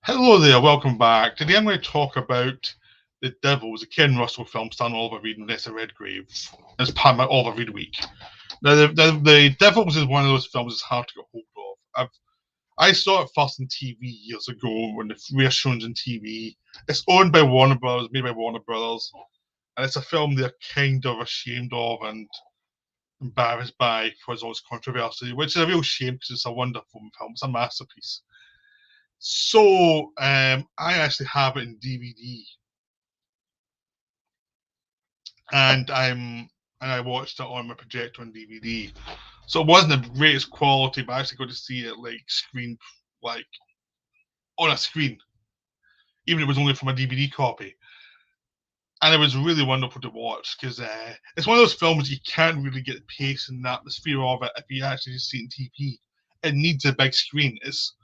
Hello there, welcome back. Today I'm going to talk about The Devils, a Ken Russell film starring Oliver Reed and Vanessa Redgrave as part of my Oliver Reed week. Now, the Devils is one of those films that's hard to get hold of. I saw it first on TV years ago when the rare showings on TV. It's owned by Warner Brothers, made by Warner Brothers, and it's a film they're kind of ashamed of and embarrassed by for all its controversy, which is a real shame because it's a wonderful film. It's a masterpiece. So I actually have it in DVD, and I watched it on my projector on DVD. So it wasn't the greatest quality, but I actually got to see it like on a screen, even if it was only from a DVD copy. And it was really wonderful to watch because it's one of those films you can't really get the pace and the atmosphere of it if you actually just see it on TV. It needs a big screen. It's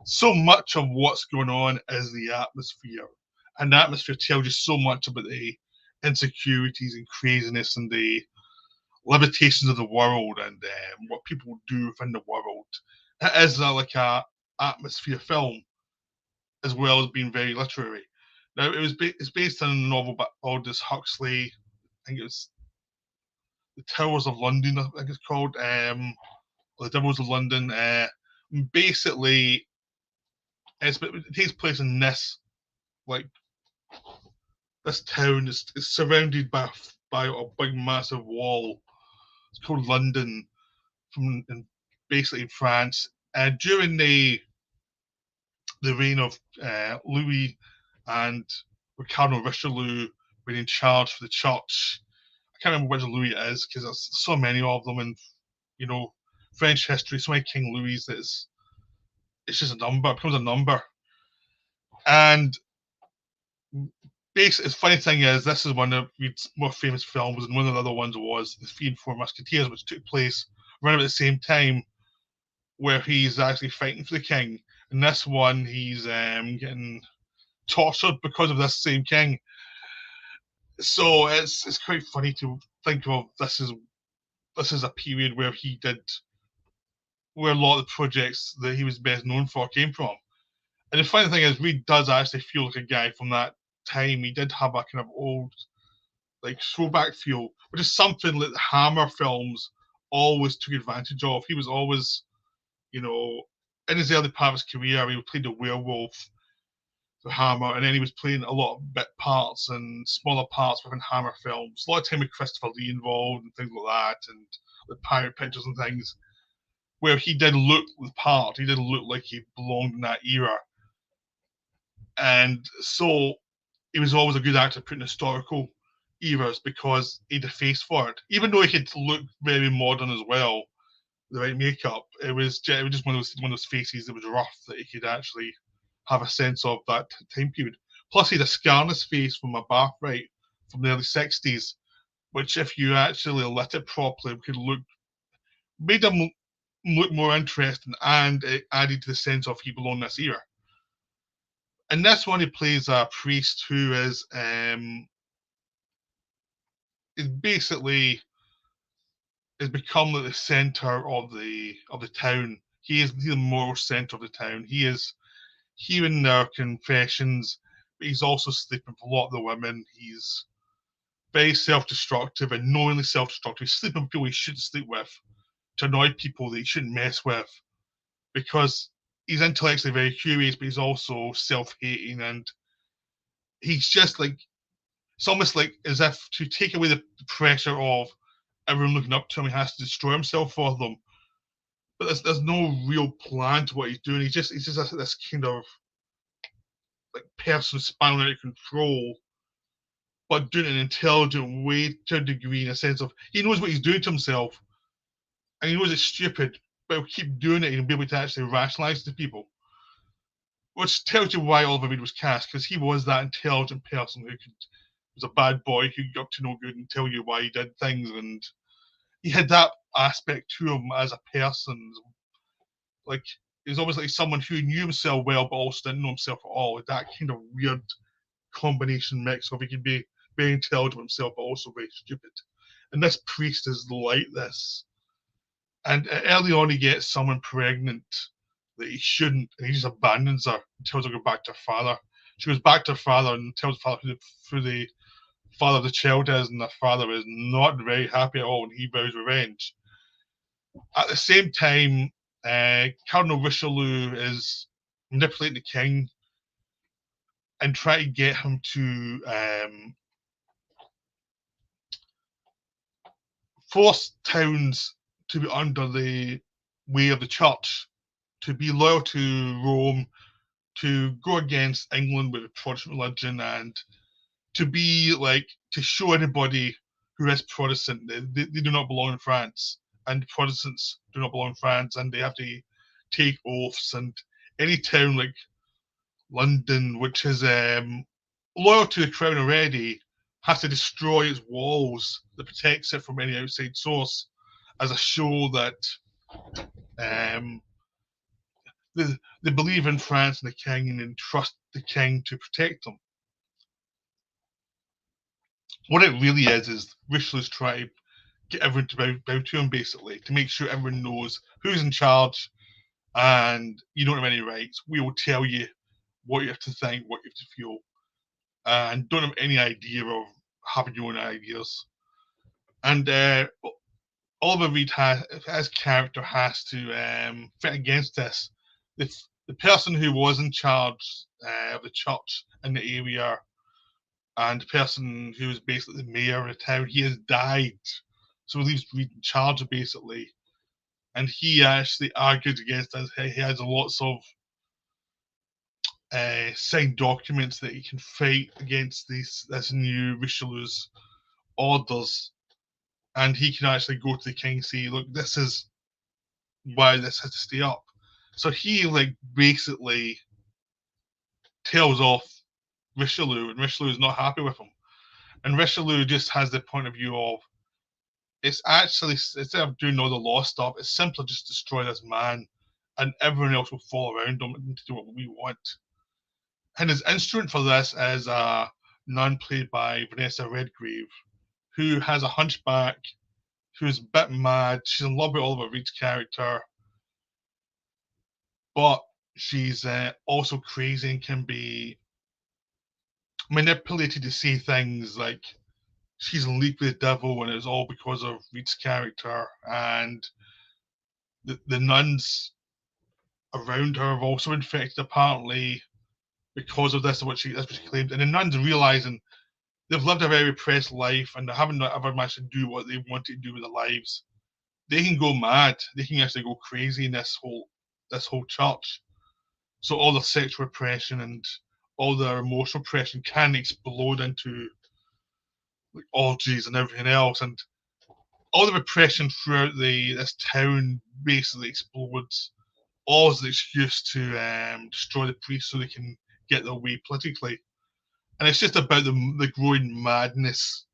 so much of what's going on is the atmosphere, and the atmosphere tells you so much about the insecurities and craziness and the limitations of the world and what people do within the world. It is like a atmosphere film as well as being very literary. Now it's based on a novel by Aldous Huxley. I think it was The Towers of London. I think it's called The Devils of London. Basically, it takes place in like this town is surrounded by a big massive wall. It's called London, basically in France. During the reign of Louis and Cardinal Richelieu were in charge for the church. I can't remember which Louis it is because there's so many of them, and you know, French history, so many King Louis that it's just a number. It becomes a number. And basically, the funny thing is, this is one of Reed's more famous films, and one of the other ones was The Three and Four Musketeers, which took place around about the same time, where he's actually fighting for the king. In this one, he's getting tortured because of this same king. So it's quite funny to think of this is a period where a lot of the projects that he was best known for came from. And the funny thing is, Reed does actually feel like a guy from that time. He did have a kind of old, like throwback feel, which is something that the Hammer films always took advantage of. He was always, you know, in his early part of his career, he played a werewolf for Hammer, and then he was playing a lot of bit parts and smaller parts within Hammer films. A lot of time with Christopher Lee involved and things like that, and the pirate pictures and things, where he did look the part. He did look like he belonged in that era, and so he was always a good actor putting historical eras because he had a face for it. Even though he could look very modern as well, the right makeup, it was just one of those faces that was rough that he could actually have a sense of that time period. Plus, he had a scar on his face from a birthright from the early '60s, which, if you actually lit it properly, could look made him look more interesting, and it added to the sense of he belonged in this era. In this one, he plays a priest who is basically has become like the center of the town. He is the moral center of the town. He is hearing their confessions, but he's also sleeping with a lot of the women. He's very self-destructive and knowingly self-destructive. He's sleeping with people he shouldn't sleep with to annoy people that he shouldn't mess with because he's intellectually very curious, but he's also self-hating, and he's just like it's almost like as if to take away the pressure of everyone looking up to him, he has to destroy himself for them. But there's no real plan to what he's doing. He's just this kind of like person spinning out of control, but doing it in an intelligent way to a degree, in a sense of he knows what he's doing to himself, and he knows it's stupid, but he'll keep doing it and be able to actually rationalize to people. Which tells you why Oliver Reed was cast, because he was that intelligent person who was a bad boy who got up to no good and tell you why he did things, and he had that aspect to him as a person. Like he was almost like someone who knew himself well but also didn't know himself at all. That kind of weird combination mix of he could be very intelligent himself but also very stupid. And this priest is like this. And early on, he gets someone pregnant, that he shouldn't, and he just abandons her and tells her to go back to her father. She goes back to her father and tells her father who the father of the child is, and the father is not very happy at all, and he vows revenge. At the same time, Cardinal Richelieu is manipulating the king and trying to get him to force towns to be under the way of the church, to be loyal to Rome, to go against England with the Protestant religion, and to be like, to show anybody who is Protestant that they do not belong in France, and Protestants do not belong in France, and they have to take oaths. And any town like London, which is loyal to the crown already, has to destroy its walls that protects it from any outside source, as a show that um, they believe in France and the king and trust the king to protect them. What it really is Richelieu's trying to get everyone to bow to him, basically, to make sure everyone knows who's in charge, and you don't have any rights. We will tell you what you have to think, what you have to feel, and don't have any idea of having your own ideas. And Oliver Reed his character has to fight against this. The person who was in charge of the church in the area, and the person who was basically the mayor of the town, he has died. So he leaves Reed in charge, basically. And he actually argued against this. He has lots of signed documents that he can fight against this new Richelieu's orders. And he can actually go to the king and say, look, this is why this has to stay up. So he basically tells off Richelieu, and Richelieu is not happy with him. And Richelieu just has the point of view of, it's actually, instead of doing all the law stuff, it's simply just destroy this man, and everyone else will fall around him and do what we want. And his instrument for this is a nun played by Vanessa Redgrave, who has a hunchback, who's a bit mad. She's in love with Oliver Reed's character, but she's also crazy and can be manipulated to say things like she's in league with the devil, and it's all because of Reed's character. And the nuns around her have also infected, apparently, because of this, that's what she claimed. And the nuns realizing they've lived a very repressed life and they haven't ever managed to do what they wanted to do with their lives. They can go mad. They can actually go crazy in this whole church. So all the sexual repression and all their emotional repression can explode into orgies and everything else, and all the repression throughout this town basically explodes, all as an excuse to destroy the priests so they can get their way politically. And it's just about the growing madness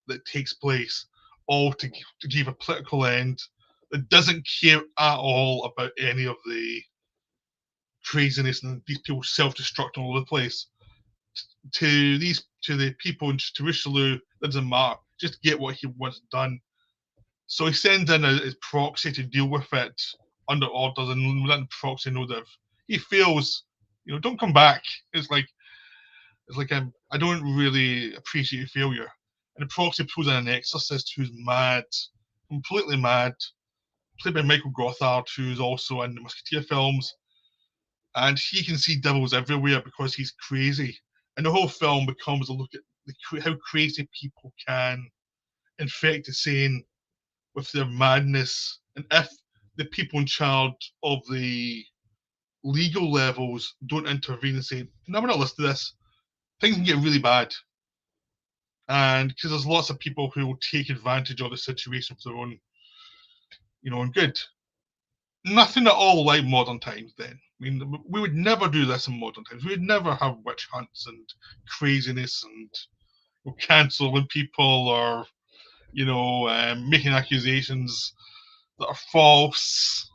that takes place, all to give a political end that doesn't care at all about any of the craziness and these people self-destructing all over the place. To the people, to Richelieu, that doesn't matter. Just get what he wants done. So he sends in his proxy to deal with it under orders, and letting proxy know that if he fails, don't come back. It's like I don't really appreciate your failure. And the proxy pulls in an exorcist who's mad, completely mad, played by Michael Gothard, who's also in the Musketeer films. And he can see devils everywhere because he's crazy. And the whole film becomes a look at how crazy people can infect the scene with their madness. And if the people in charge of the legal levels don't intervene and say, no, we're not listening to this, things can get really bad. And because there's lots of people who will take advantage of the situation for their own, own good. Nothing at all like modern times then. I mean, we would never do this in modern times. We would never have witch hunts and craziness and cancelling people or, making accusations that are false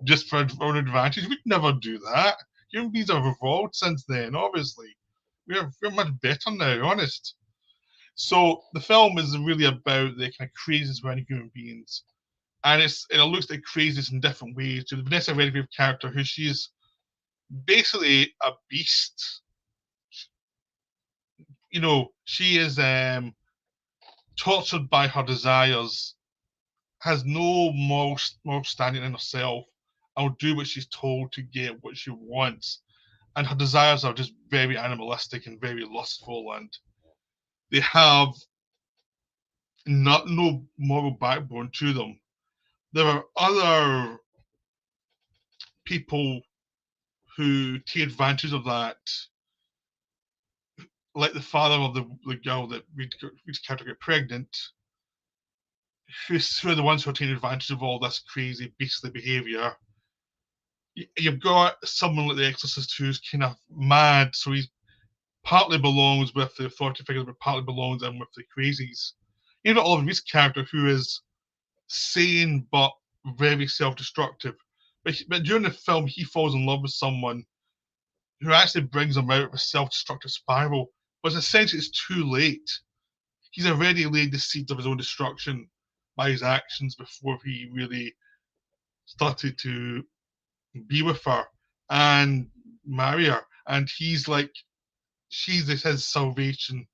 just for our own advantage. We'd never do that. Human beings have evolved since then, obviously. We're much better now, honest. So the film is really about the kind of craziness around human beings and it looks like craziness in different ways. To the Vanessa Redgrave character, who she's basically a beast. You know, she is tortured by her desires, has no moral standing in herself, and will do what she's told to get what she wants. And her desires are just very animalistic and very lustful, and they have no moral backbone to them. There are other people who take advantage of that, like the father of the girl that Reed's character get pregnant, who are the ones who are taking advantage of all this crazy beastly behaviour. You've got someone like the Exorcist who's kind of mad, so he partly belongs with the authority figures, but partly belongs in with the crazies. You've got Oliver Reed's character who is sane but very self-destructive. But during the film, he falls in love with someone who actually brings him out of a self-destructive spiral. But essentially, it's too late. He's already laid the seeds of his own destruction by his actions before he really started to be with her and marry her. And he's like, she's his salvation.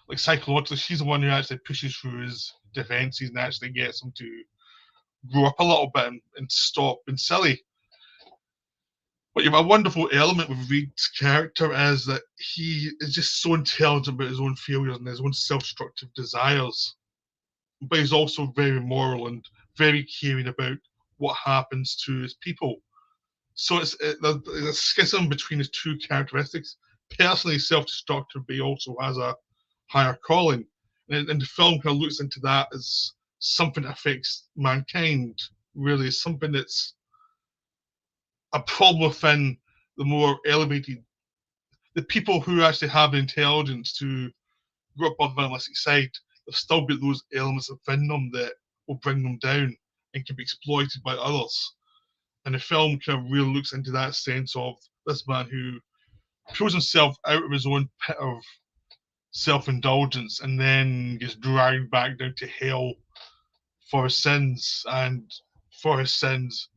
Like psychologically, she's the one who actually pushes through his defenses and actually gets him to grow up a little bit and stop being silly. But you have a wonderful element with Reed's character is that he is just so intelligent about his own failures and his own self-destructive desires. But he's also very moral and very caring about what happens to his people. So there's a schism between his two characteristics. Personally self-destructive, but he also has a higher calling. And the film kind of looks into that as something that affects mankind, really, something that's a problem within the more elevated, the people who actually have the intelligence to grow up on the minimalistic side. They've still got those elements within them that will bring them down and can be exploited by others. And the film kind of really looks into that sense of this man who pulls himself out of his own pit of self-indulgence and then gets dragged back down to hell for his sins, and for his sins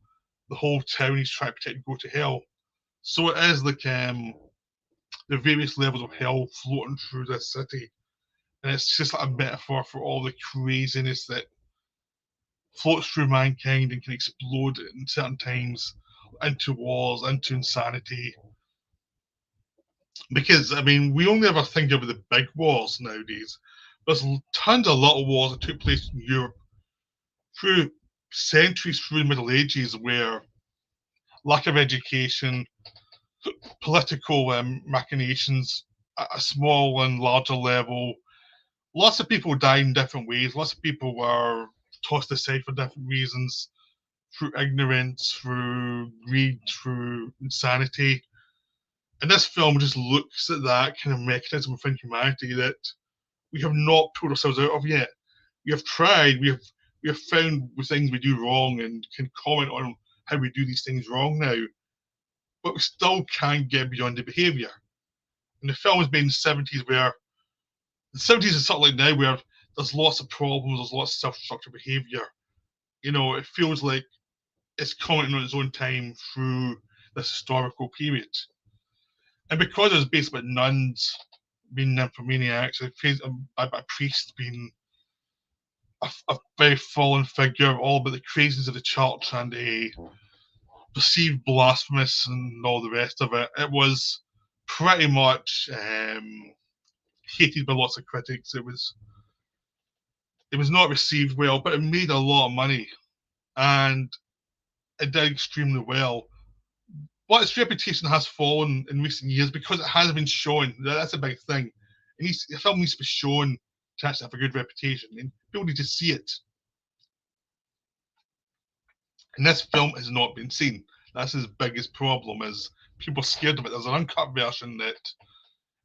the whole town he's trying to protect go to hell. So it is like the various levels of hell floating through this city, and it's just like a metaphor for all the craziness that floats through mankind and can explode in certain times into wars, into insanity. Because I mean, we only ever think of the big wars nowadays. There's tons of little wars that took place in Europe through centuries through the Middle Ages, where lack of education, political machinations at a small and larger level. Lots of people died in different ways. Lots of people were tossed aside for different reasons, through ignorance, through greed, through insanity. And this film just looks at that kind of mechanism within humanity that we have not pulled ourselves out of yet. We have tried, we have found the things we do wrong and can comment on how we do these things wrong now, but we still can't get beyond the behaviour. And the film was made in the 70s, where the 70s is sort of like now, where there's lots of problems, there's lots of self-destructive behaviour. You know, it feels like it's commenting on its own time through this historical period. And because it was based about nuns being nymphomaniacs, a priest being a very fallen figure, all about the craziness of the church and a perceived blasphemous and all the rest of it, it was pretty much hated by lots of critics. It was not received well, but it made a lot of money, and it did extremely well. But its reputation has fallen in recent years because it hasn't been shown. That's a big thing. The film needs to be shown to actually have a good reputation, and people need to see it. And this film has not been seen. That's his biggest problem, is people are scared of it. There's an uncut version that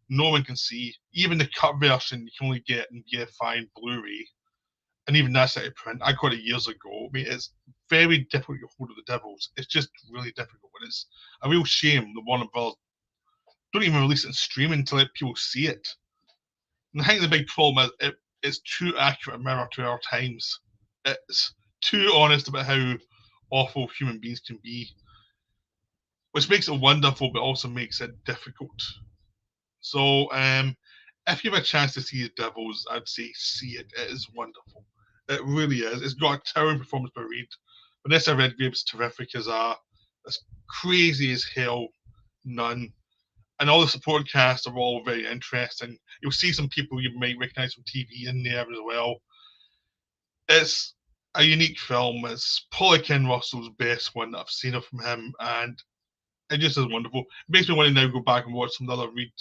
no one can see. Even the cut version you can only get in BFI and Blu-ray. And even that's out of print. I got it years ago. I mean, it's very difficult to get hold of the Devils. It's just really difficult. And it's a real shame the Warner Bros. Don't even release it in streaming to let people see it. And I think the big problem is it's too accurate a mirror to our times. It's too honest about how awful human beings can be, which makes it wonderful, but also makes it difficult. So, if you have a chance to see The Devils, I'd say see it. It is wonderful. It really is. It's got a towering performance by Reed. Vanessa Redgrave's terrific as crazy as hell nun. And all the support cast are all very interesting. You'll see some people you might recognize from TV in there as well. It's a unique film. It's Polly Ken Russell's best one that I've seen from him, and it just is wonderful. It makes me want to now go back and watch some of the other Reed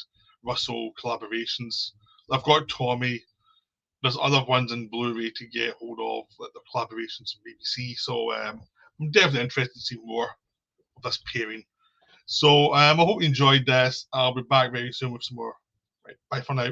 Russell collaborations. I've got Tommy. There's other ones in Blu-ray to get hold of, like the collaborations from BBC. So I'm definitely interested to see more of this pairing. So I hope you enjoyed this. I'll be back very soon with some more. Right, bye for now.